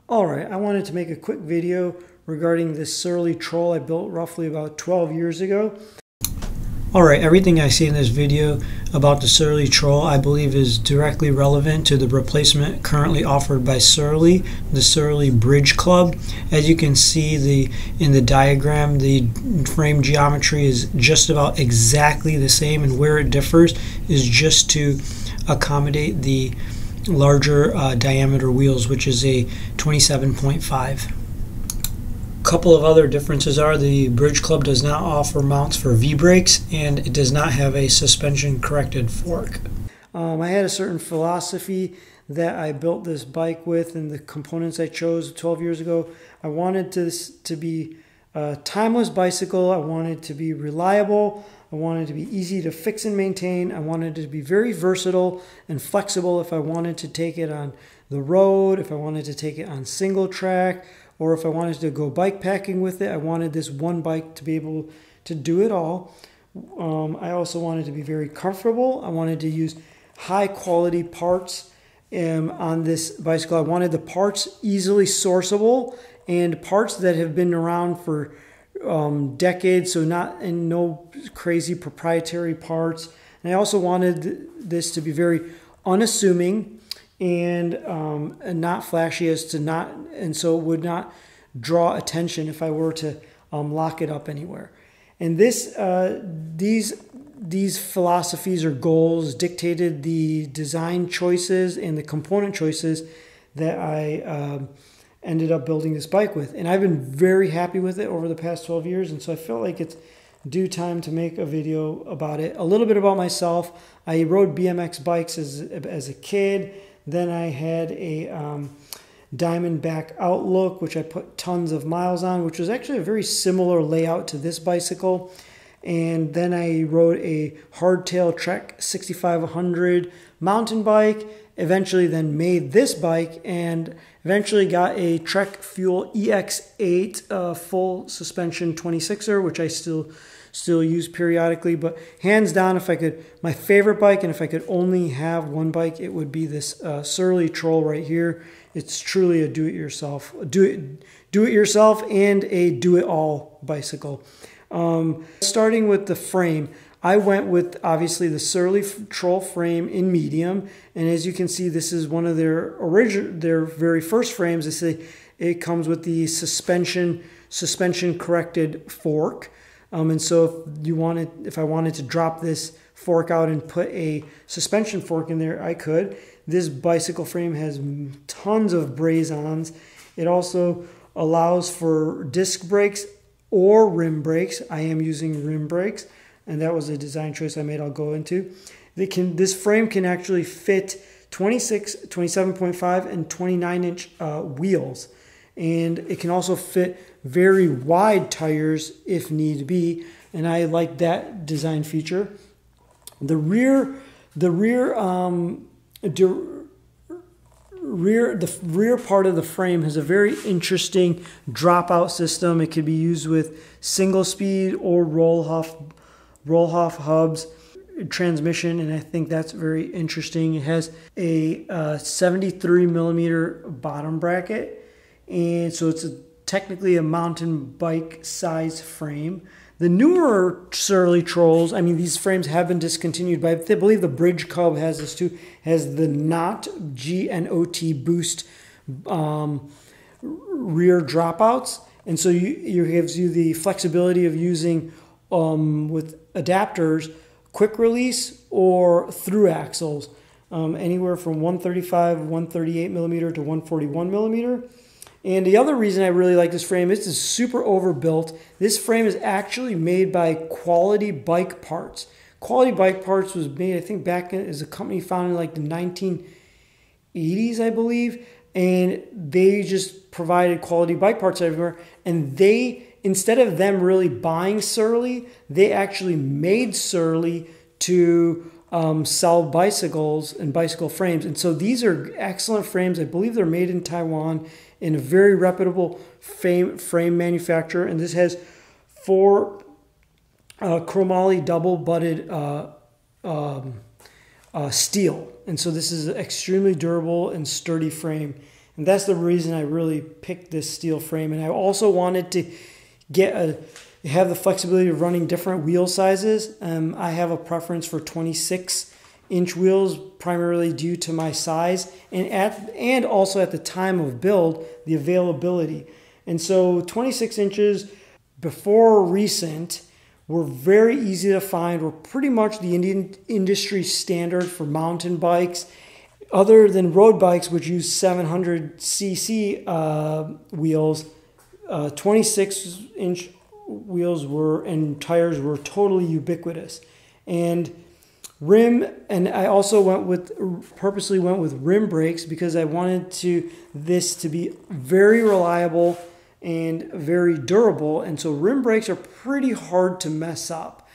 Alright, I wanted to make a quick video regarding this surly troll I built roughly about 12 years ago. Alright, everything I see in this video about the surly troll I believe is directly relevant to the replacement currently offered by Surly, the Surly Bridge Club. As you can see in the diagram, the frame geometry is just about exactly the same, and where it differs is just to accommodate the larger diameter wheels, which is a 27.5. Couple of other differences are the Bridge Club does not offer mounts for V-brakes, and it does not have a suspension corrected fork. I had a certain philosophy that I built this bike with, and the components I chose 12 years ago. I wanted this to be a timeless bicycle. I wanted it to be reliable. I wanted it to be easy to fix and maintain. I wanted it to be very versatile and flexible if I wanted to take it on the road, if I wanted to take it on single track, or if I wanted to go bike packing with it. I wanted this one bike to be able to do it all. I also wanted to be very comfortable. I wanted to use high quality parts on this bicycle. I wanted the parts easily sourceable and parts that have been around for decades, so no crazy proprietary parts. And I also wanted this to be very unassuming and not flashy, and so it would not draw attention if I were to lock it up anywhere. And these philosophies or goals dictated the design choices and the component choices that I ended up building this bike with. And I've been very happy with it over the past 12 years, and so I felt like it's due time to make a video about it. A little bit about myself. I rode BMX bikes as a kid. Then I had a Diamondback Outlook, which I put tons of miles on, which was actually a very similar layout to this bicycle. And then I rode a Hardtail Trek 6500 mountain bike, eventually then made this bike, and eventually got a Trek Fuel EX8 full suspension 26er, which I still use periodically. But hands down, my favorite bike, and if I could only have one bike, it would be this Surly Troll right here. It's truly a do-it-yourself and a do-it-all bicycle. Starting with the frame, I went with obviously the Surly Troll frame in medium, and as you can see, this is one of their very first frames. They say it comes with the suspension corrected fork. And so if I wanted to drop this fork out and put a suspension fork in there, I could. This bicycle frame has tons of braze-ons. It also allows for disc brakes or rim brakes. I am using rim brakes, and that was a design choice I made I'll go into. This frame can actually fit 26, 27.5, and 29-inch wheels. And it can also fit very wide tires if need be, and I like that design feature. The rear part of the frame has a very interesting dropout system. It could be used with single speed or roll-off hubs transmission, and I think that's very interesting. It has a 73 millimeter bottom bracket, and so it's technically a mountain bike size frame. The newer Surly Trolls, I mean, these frames have been discontinued, but I believe the Bridge Club has this too, has the NOT, G-N-O-T boost rear dropouts. And so it gives you the flexibility of using with adapters, quick release or through axles, anywhere from 135, 138 millimeter to 141 millimeter. And the other reason I really like this frame is it's super overbuilt. This frame is actually made by Quality Bike Parts. Quality Bike Parts was made, I think, back as a company founded in like the 1980s, I believe. And they just provided quality bike parts everywhere. And instead of them really buying Surly, they actually made Surly to sell bicycles and bicycle frames. And so these are excellent frames. I believe they're made in Taiwan in a very reputable frame manufacturer. And this has 4 chromoly double-butted steel. And so this is an extremely durable and sturdy frame. And that's the reason I really picked this steel frame. And I also wanted to have the flexibility of running different wheel sizes. I have a preference for 26-inch wheels, primarily due to my size and also at the time of build, the availability. And so 26 inches before recent were very easy to find. Were pretty much the Indian industry standard for mountain bikes, other than road bikes, which use 700cc wheels. 26-inch wheels and tires were totally ubiquitous. And I also purposely went with rim brakes because I wanted this to be very reliable and very durable. And so rim brakes are pretty hard to mess up.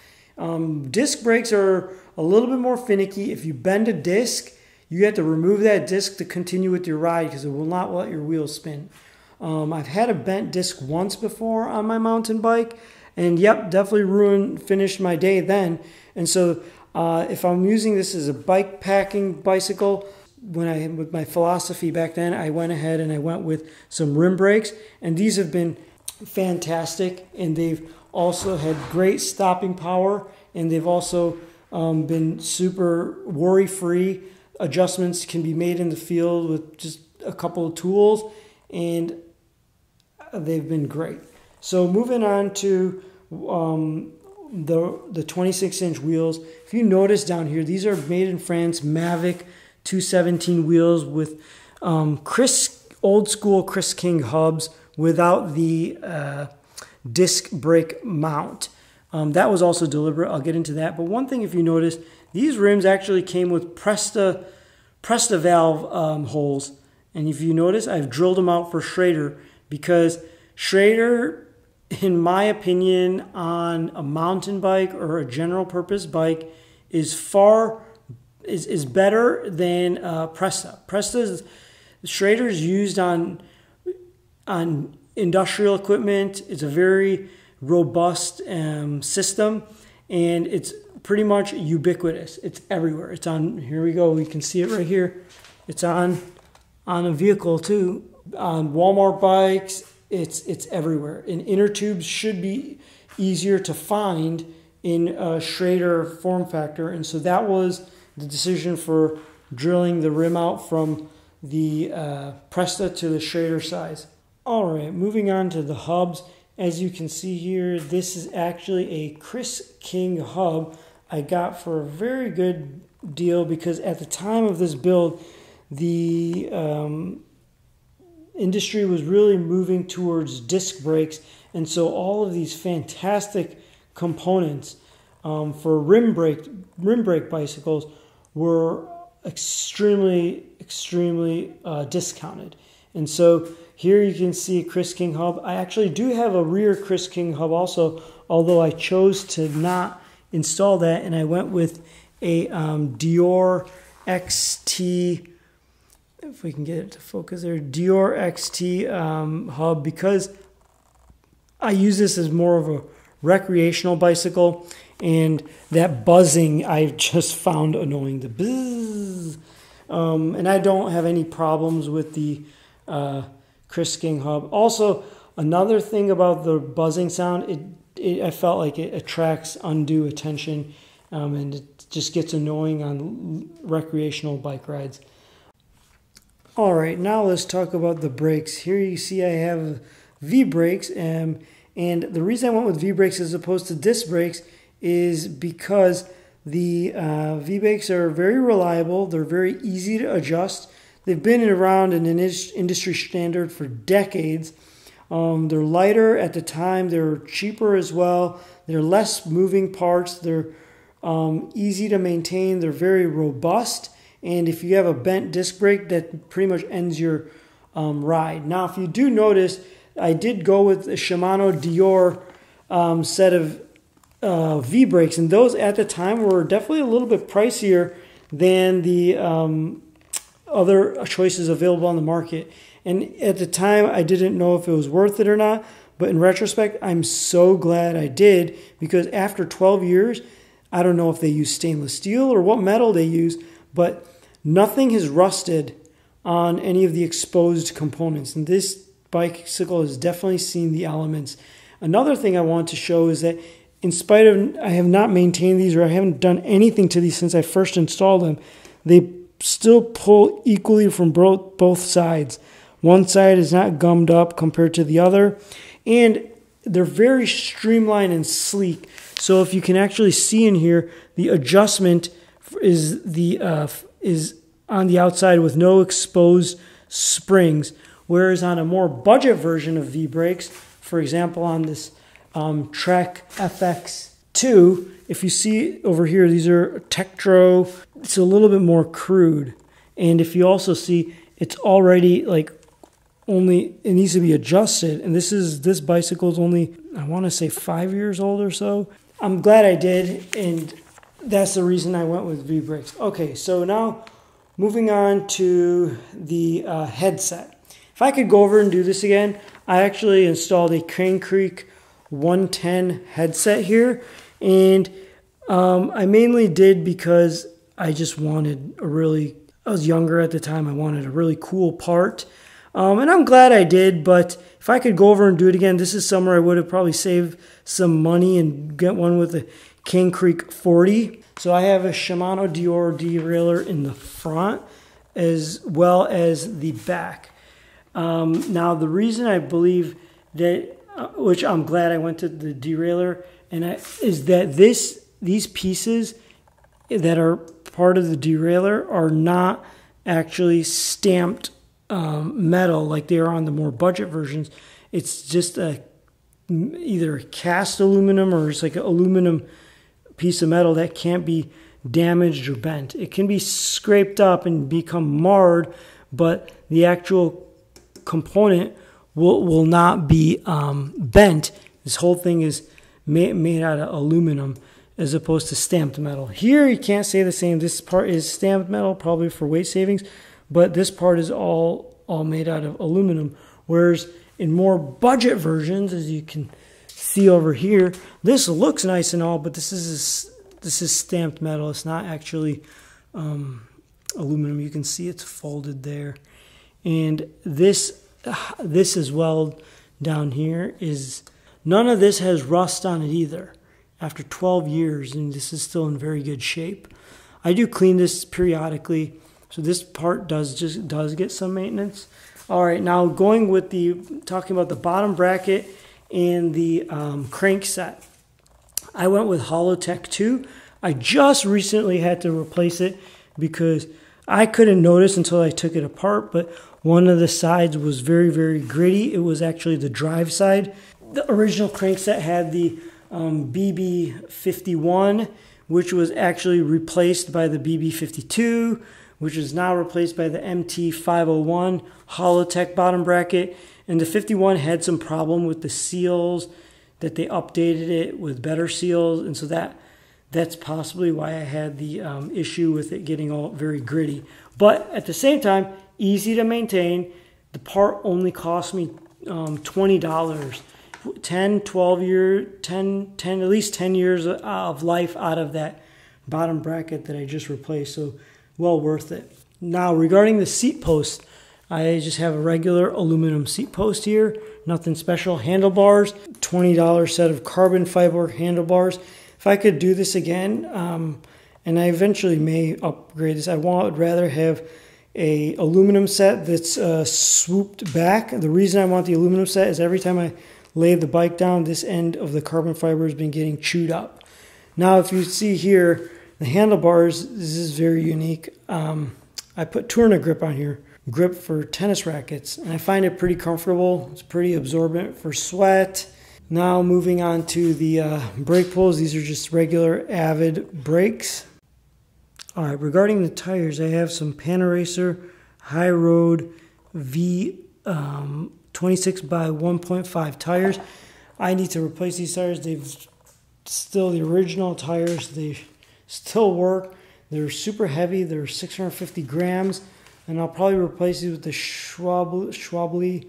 Disc brakes are a little bit more finicky. If you bend a disc, you have to remove that disc to continue with your ride because it will not let your wheels spin. I've had a bent disc once before on my mountain bike, and yep, definitely finished my day then. And so if I'm using this as a bike packing bicycle, with my philosophy back then, I went ahead and I went with some rim brakes, and these have been fantastic, and they've also had great stopping power, and they've also been super worry-free. Adjustments can be made in the field with just a couple of tools, and they've been great. So moving on to the 26-inch wheels. If you notice down here, these are made in France Mavic 217 wheels with old school Chris King hubs without the disc brake mount. That was also deliberate. I'll get into that. But one thing, if you notice, these rims actually came with Presta valve holes. And if you notice, I've drilled them out for Schrader because Schrader, in my opinion, on a mountain bike or a general purpose bike is better than Presta. Schrader's used on industrial equipment. It's a very robust system, and it's pretty much ubiquitous. It's everywhere. It's on. Here we go. We can see it right here. It's on a vehicle too. On Walmart bikes, it's everywhere. And inner tubes should be easier to find in a Schrader form factor, and so that was the decision for drilling the rim out from the Presta to the Schrader size. All right, moving on to the hubs. As you can see here, this is actually a Chris King hub I got for a very good deal because at the time of this build, the industry was really moving towards disc brakes, and so all of these fantastic components for rim brake bicycles were extremely discounted. And so here you can see a Chris King hub. I actually do have a rear Chris King hub also, although I chose to not install that, and I went with a Dior XT, if we can get it to focus there, Dior XT hub, because I use this as more of a recreational bicycle, and that buzzing I just found annoying, the buzz. And I don't have any problems with the Chris King hub. Also, another thing about the buzzing sound, I felt like it attracts undue attention, and it just gets annoying on recreational bike rides. All right, now let's talk about the brakes. Here you see I have V brakes, and the reason I went with V brakes as opposed to disc brakes is because the V brakes are very reliable. They're very easy to adjust. They've been around in an industry standard for decades. They're lighter at the time. They're cheaper as well. They're less moving parts. They're easy to maintain. They're very robust. And if you have a bent disc brake, that pretty much ends your ride. Now, if you do notice, I did go with a Shimano Dior set of V brakes, and those at the time were definitely a little bit pricier than the other choices available on the market. And at the time, I didn't know if it was worth it or not, but in retrospect, I'm so glad I did, because after 12 years, I don't know if they use stainless steel or what metal they use, but nothing has rusted on any of the exposed components. And this bicycle has definitely seen the elements. Another thing I want to show is that in spite of I have not maintained these, or I haven't done anything to these since I first installed them, they still pull equally from both sides. One side is not gummed up compared to the other, and they're very streamlined and sleek. So if you can actually see in here, the adjustment is on the outside with no exposed springs, whereas on a more budget version of V-brakes, for example on this Trek FX2, if you see over here, these are Tektro. It's a little bit more crude, and if you also see, it's already like it needs to be adjusted, and this bicycle is only, I want to say 5 years old or so. I'm glad I did, and that's the reason I went with V-brakes. Okay, so now moving on to the headset. If I could go over and do this again, I actually installed a Crane Creek 110 headset here, and I mainly did because I just wanted I was younger at the time, I wanted a really cool part. And I'm glad I did, but if I could go over and do it again, this is somewhere I would have probably saved some money and get one with a Crane Creek 40. So I have a Shimano Dior derailleur in the front as well as the back. Now the reason I believe that, which I'm glad I went to the derailleur, is that these pieces that are part of the derailleur are not actually stamped metal like they are on the more budget versions. It's just either cast aluminum, or it's like an aluminum piece of metal that can't be damaged or bent. It can be scraped up and become marred, but the actual component will not be bent. This whole thing is made out of aluminum as opposed to stamped metal. Here you can't say the same. This part is stamped metal, probably for weight savings, but this part is all made out of aluminum. Whereas in more budget versions, as you can see over here, this looks nice and all, but this is stamped metal. It's not actually aluminum. You can see it's folded there, and this as well down here is none of this has rust on it either. After 12 years, and this is still in very good shape. I do clean this periodically. So this part does get some maintenance. All right, now talking about the bottom bracket and the crank set. I went with Hollowtech 2. I just recently had to replace it because I couldn't notice until I took it apart, but one of the sides was very, very gritty. It was actually the drive side. The original crank set had the BB51, which was actually replaced by the BB52, which is now replaced by the MT501 Hollowtech bottom bracket. And the 51 had some problem with the seals, that they updated it with better seals, and so that's possibly why I had the issue with it getting all very gritty. But at the same time, easy to maintain. The part only cost me $20. at least 10 years of life out of that bottom bracket that I just replaced, so well worth it. Now regarding the seat post, I just have a regular aluminum seat post here, nothing special. Handlebars, $20 set of carbon fiber handlebars. If I could do this again, and I eventually may upgrade this, I would rather have a aluminum set that's swooped back. The reason I want the aluminum set is every time I lay the bike down, this end of the carbon fiber has been getting chewed up. Now if you see here, the handlebars, this is very unique. I put Tourna grip on here, grip for tennis rackets, and I find it pretty comfortable. It's pretty absorbent for sweat. Now moving on to the brake pulls, these are just regular Avid brakes. All right, regarding the tires, I have some Panaracer High Road V 26 by 1.5 tires. I need to replace these tires. They've still the original tires. They still work. They're super heavy. They're 650 grams, and I'll probably replace these with the Schwably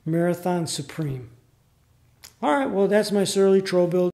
Marathon Supreme. All right, well, that's my Surly Troll build.